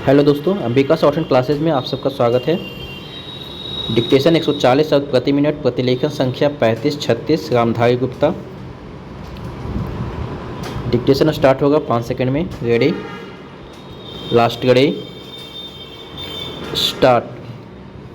Hello दोस्तों, Ambika short hand classes में आप सबका स्वागत है। डिक्टेशन 140 शब्द प्रति मिनट, प्रतिलेखन संख्या 3536, रामधारी गुप्ता। डिक्टेशन स्टार्ट होगा 5 सेकंड में। Ready, last ready, start.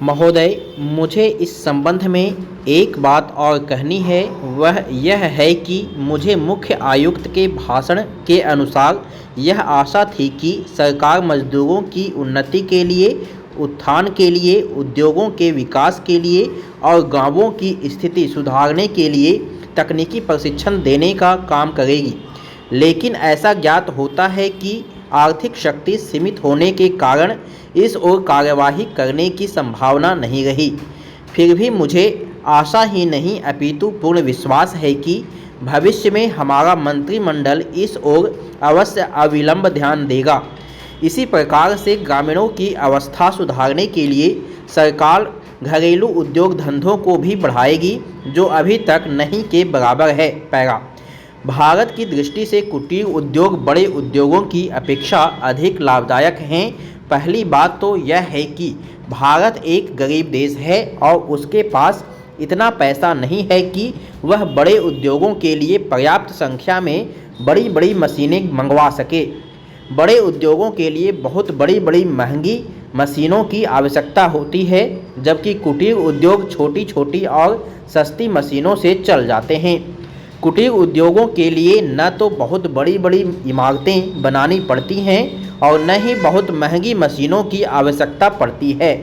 महोदय, मुझे इस संबंध में एक बात और कहनी है। वह यह है कि मुझे मुख्य आयुक्त के भाषण के अनुसार यह आशा थी कि सरकार मजदूरों की उन्नति के लिए, उत्थान के लिए, उद्योगों के विकास के लिए और गांवों की स्थिति सुधारने के लिए तकनीकी प्रशिक्षण देने का काम करेगी। लेकिन ऐसा ज्ञात होता है कि आर्थिक शक्ति सीमित होने के कारण इस ओर कार्यवाही करने की संभावना नहीं रही। फिर भी मुझे आशा ही नहीं अपितु पूर्ण विश्वास है कि भविष्य में हमारा मंत्रिमंडल इस ओर अवश्य अविलंब ध्यान देगा। इसी प्रकार से ग्रामीणों की अवस्था सुधारने के लिए सरकार घरेलू उद्योग धंधों को भी बढ़ाएगी, जो अभी तक नहीं के बराबर है। पैरा, भारत की दृष्टि से कुटीर उद्योग बड़े उद्योगों की अपेक्षा अधिक लाभदायक हैं। पहली बात तो यह है कि भारत एक गरीब देश है और उसके पास इतना पैसा नहीं है कि वह बड़े उद्योगों के लिए पर्याप्त संख्या में बड़ी बड़ी मशीनें मंगवा सके। बड़े उद्योगों के लिए बहुत बड़ी बड़ी महंगी मशीनों की आवश्यकता होती है, जबकि कुटीर उद्योग छोटी छोटी और सस्ती मशीनों से चल जाते हैं। कुटीर उद्योगों के लिए न तो बहुत बड़ी बड़ी इमारतें बनानी पड़ती हैं और न ही बहुत महंगी मशीनों की आवश्यकता पड़ती है।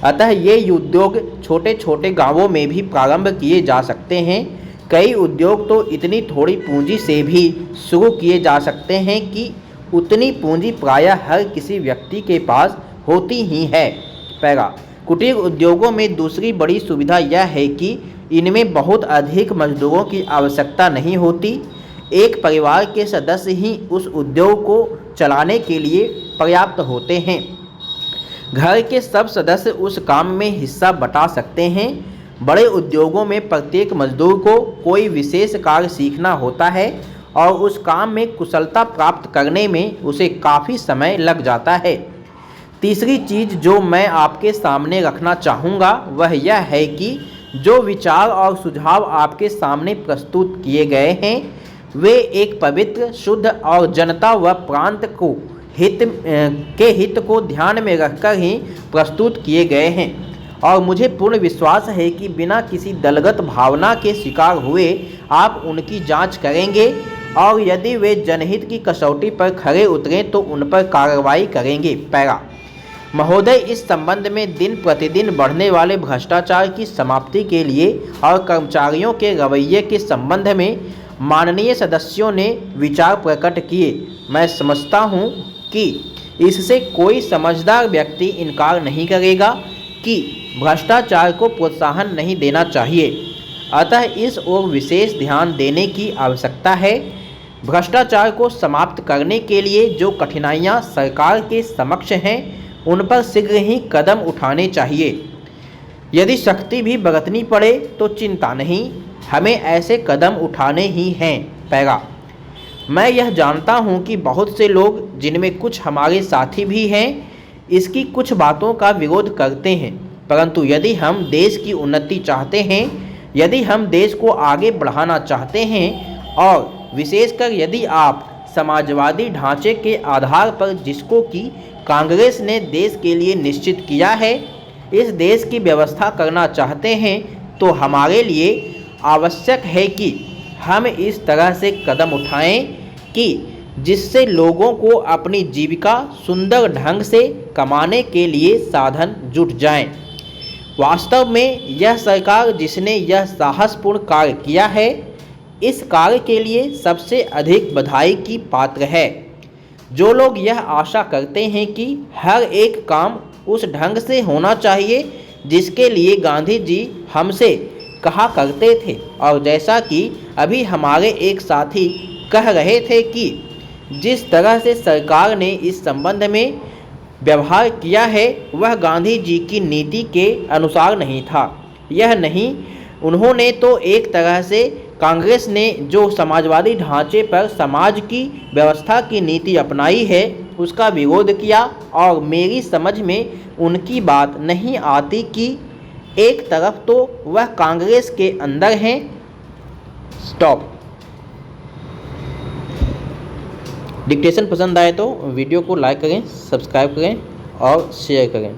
अतः ये उद्योग छोटे छोटे गांवों में भी प्रारंभ किए जा सकते हैं। कई उद्योग तो इतनी थोड़ी पूंजी से भी शुरू किए जा सकते हैं कि उतनी पूंजी प्रायः हर किसी व्यक्ति के पास होती ही है। पैरा, कुटीर उद्योगों में दूसरी बड़ी सुविधा यह है कि इनमें बहुत अधिक मजदूरों की आवश्यकता नहीं होती। एक परिवार के सदस्य ही उस उद्योग को चलाने के लिए पर्याप्त होते हैं। घर के सब सदस्य उस काम में हिस्सा बटा सकते हैं। बड़े उद्योगों में प्रत्येक मजदूर को कोई विशेष कार्य सीखना होता है और उस काम में कुशलता प्राप्त करने में उसे काफ़ी समय लग जाता है। तीसरी चीज़ जो मैं आपके सामने रखना चाहूँगा वह यह है कि जो विचार और सुझाव आपके सामने प्रस्तुत किए गए हैं वे एक पवित्र, शुद्ध और जनता व प्रांत को हित को ध्यान में रखकर ही प्रस्तुत किए गए हैं और मुझे पूर्ण विश्वास है कि बिना किसी दलगत भावना के शिकार हुए आप उनकी जांच करेंगे और यदि वे जनहित की कसौटी पर खरे उतरें तो उन पर कार्रवाई करेंगे। पैरा, महोदय, इस संबंध में दिन प्रतिदिन बढ़ने वाले भ्रष्टाचार की समाप्ति के लिए और कर्मचारियों के रवैये के संबंध में माननीय सदस्यों ने विचार प्रकट किए। मैं समझता हूं कि इससे कोई समझदार व्यक्ति इनकार नहीं करेगा कि भ्रष्टाचार को प्रोत्साहन नहीं देना चाहिए। अतः इस ओर विशेष ध्यान देने की आवश्यकता है। भ्रष्टाचार को समाप्त करने के लिए जो कठिनाइयां सरकार के समक्ष हैं उन पर शीघ्र ही कदम उठाने चाहिए। यदि सख्ती भी बरतनी पड़े तो चिंता नहीं, हमें ऐसे कदम उठाने ही हैं। पैरा, मैं यह जानता हूं कि बहुत से लोग, जिनमें कुछ हमारे साथी भी हैं, इसकी कुछ बातों का विरोध करते हैं, परंतु यदि हम देश की उन्नति चाहते हैं, यदि हम देश को आगे बढ़ाना चाहते हैं और विशेषकर यदि आप समाजवादी ढांचे के आधार पर जिसको कि कांग्रेस ने देश के लिए निश्चित किया है, इस देश की व्यवस्था करना चाहते हैं, तो हमारे लिए आवश्यक है कि हम इस तरह से कदम उठाएं कि जिससे लोगों को अपनी जीविका सुंदर ढंग से कमाने के लिए साधन जुट जाएं। वास्तव में यह सरकार जिसने यह साहसपूर्ण कार्य किया है, इस कार्य के लिए सबसे अधिक बधाई की पात्र है। जो लोग यह आशा करते हैं कि हर एक काम उस ढंग से होना चाहिए जिसके लिए गांधी जी हमसे कहा करते थे, और जैसा कि अभी हमारे एक साथी कह रहे थे कि जिस तरह से सरकार ने इस संबंध में व्यवहार किया है वह गांधी जी की नीति के अनुसार नहीं था। यह नहीं, उन्होंने तो एक तरह से कांग्रेस ने जो समाजवादी ढांचे पर समाज की व्यवस्था की नीति अपनाई है उसका विरोध किया और मेरी समझ में उनकी बात नहीं आती कि एक तरफ तो वह कांग्रेस के अंदर हैं। स्टॉप। डिक्टेशन पसंद आए तो वीडियो को लाइक करें, सब्सक्राइब करें और शेयर करें।